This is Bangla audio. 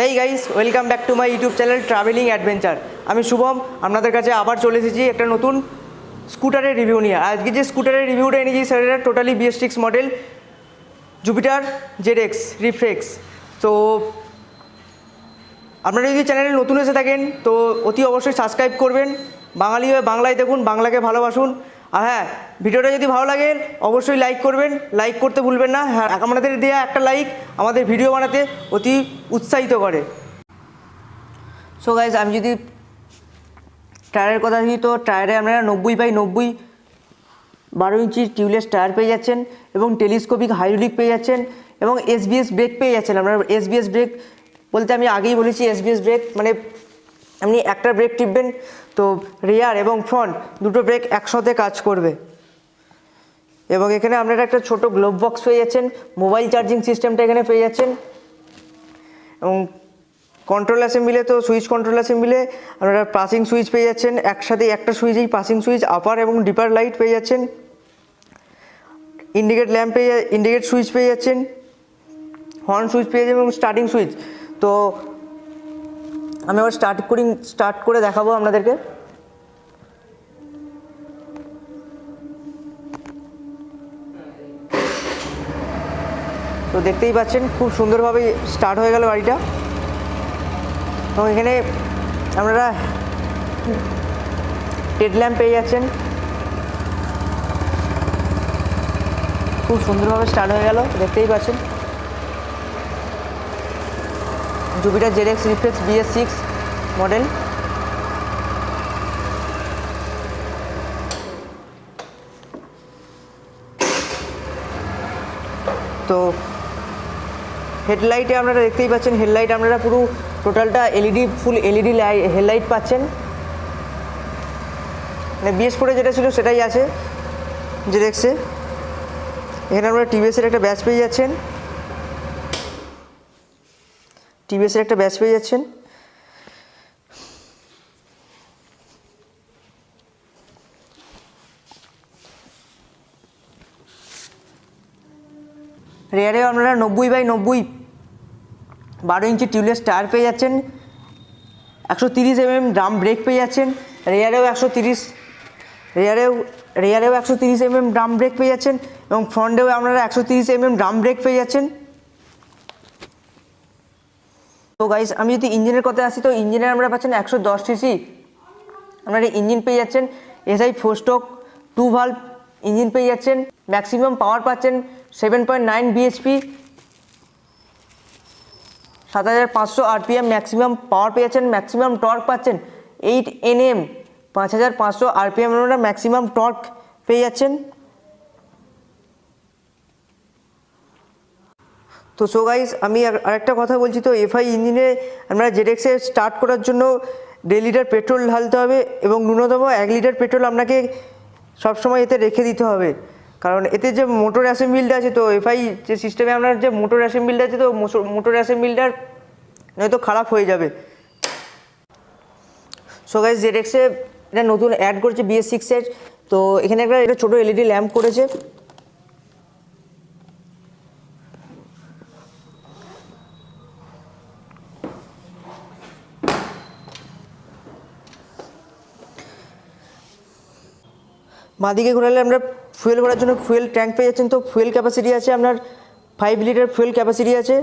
Hey guys, welcome back to my YouTube channel travelling adventure. আমি শুভম, আপনাদের কাছে আবার চলে এসেছি একটা নতুন স্কুটারের রিভিউ নিয়ে। আজকে যে স্কুটারের রিভিউটা এনেছি সেটা totally BS6 model Jupiter ZX reflex. তো আপনারা যদি চ্যানেলে নতুন এসে থাকেন তো অতি অবশ্যই সাবস্ক্রাইব করবেন। বাঙালি হয়ে বাংলায় দেখুন, বাংলাকে ভালোবাসুন। আর হ্যাঁ, ভিডিওটা যদি ভালো লাগে অবশ্যই লাইক করবেন, লাইক করতে ভুলবেন না। হ্যাঁ, আমাদের দেওয়া একটা লাইক আমাদের ভিডিও বানাতে অতি উৎসাহিত করে। সো গাইজ, আমি যদি টায়ারের কথা বলি তো টায়ারে আপনারা 90/90 12 ইঞ্চি টিউবলেস টায়ার পেয়ে যাচ্ছেন এবং টেলিস্কোপিক হাইড্রোলিক পেয়ে যাচ্ছেন এবং SBS ব্রেক পেয়ে যাচ্ছেন। আপনারা SBS ব্রেক বলতে আমি আগেই বলেছি, SBS ব্রেক মানে আপনি একটা ব্রেক টিপবেন তো রিয়ার এবং ফ্রন্ট দুটো ব্রেক একসাথে কাজ করবে। এবং এখানে আপনারা একটা ছোট গ্লোভ বক্স পেয়ে যাচ্ছেন, মোবাইল চার্জিং সিস্টেমটা এখানে পেয়ে যাচ্ছেন এবং কন্ট্রোল অ্যাসেম্বলে তো সুইচ কন্ট্রোল অ্যাসেম্বলে আপনারা পাসিং সুইচ পেয়ে যাচ্ছেন, একসাথে একটা সুইচেই পাসিং সুইচ, আপার এবং ডিপার লাইট পেয়ে যাচ্ছেন, ইন্ডিকেট সুইচ পেয়ে যাচ্ছেন, হর্ন সুইচ পেয়ে যাচ্ছেন এবং স্টার্টিং সুইচ। তো আমি আবার স্টার্ট করে দেখাবো আপনাদেরকে। তো দেখতেই পাচ্ছেন খুব সুন্দরভাবে স্টার্ট হয়ে গেল গাড়িটা। এবং এখানে আপনারা টেড ল্যাম্প পেয়ে যাচ্ছেন, খুব সুন্দরভাবে স্টার্ট হয়ে গেল দেখতেই পাচ্ছেন। Jupiter ZX reflex BS6 model. তো হেডলাইটে আপনারা দেখতেই পাচ্ছেন, হেডলাইট আপনারা পুরো টোটালটা ফুল এলইডি হেডলাইট পাচ্ছেন। মানে BS4 যেটা ছিল সেটাই আছে ZX-এ। এখানে আপনারা TVS-এর একটা ব্যাচ পেয়ে যাচ্ছেন, TVS-এর একটা ব্যাচ পেয়ে যাচ্ছেন। রেয়ারেও আপনারা 90/90 12 ইঞ্চি টিউবলেস টায়ার পেয়ে যাচ্ছেন, 130 mm ড্রাম ব্রেক পেয়ে যাচ্ছেন। রেয়ারেও 130 mm ড্রাম ব্রেক পেয়ে যাচ্ছেন এবং ফ্রন্টেও আপনারা 130 mm ড্রাম ব্রেক পেয়ে যাচ্ছেন। তো গাইস, আমি যদি ইঞ্জিনের কথা আসি তো ইঞ্জিনে আমরা পাচ্ছেন 110 cc আপনারা ইঞ্জিন পেয়ে যাচ্ছেন। SI 4 স্ট্রোক 2 ভালভ ইঞ্জিন পেয়ে যাচ্ছেন। ম্যাক্সিমাম পাওয়ার পাচ্ছেন 7.9 bhp, 7500 RPM ম্যাক্সিমাম পাওয়ার পেয়ে যাচ্ছেন। ম্যাক্সিমাম টর্ক পাচ্ছেন 8 Nm, 5500 RPM আপনারা ম্যাক্সিমাম টর্ক পেয়ে যাচ্ছেন। তো সো গাইস, আমি আরেকটা কথা বলছি, তো FI ইঞ্জিনে আমরা ZX-এ স্টার্ট করার জন্য 1.5 লিটার পেট্রোল ঢালতে হবে এবং ন্যূনতম 1 লিটার পেট্রোল আপনাকে সবসময় এতে রেখে দিতে হবে। কারণ এতে যে মোটর অ্যাসেম্বলটা আছে, তো FI যে সিস্টেমে আপনার যে মোটর অ্যাসেম্বলটা আছে, তো মোটর অ্যাসেম্বলটার হয়তো খারাপ হয়ে যাবে। সো গাইস, ZX-এ এটা নতুন অ্যাড করেছে BS6-এর। তো এখানে একটা ছোটো LED ল্যাম্প করেছে। বাঁদিকে ঘোরালে আমরা ফুয়েল ভরার জন্য ফুয়েল ট্যাঙ্ক পেয়ে যাচ্ছেন। তো ফুয়েল ক্যাপাসিটি আছে আপনার 5 লিটার ফুয়েল ক্যাপাসিটি আছে।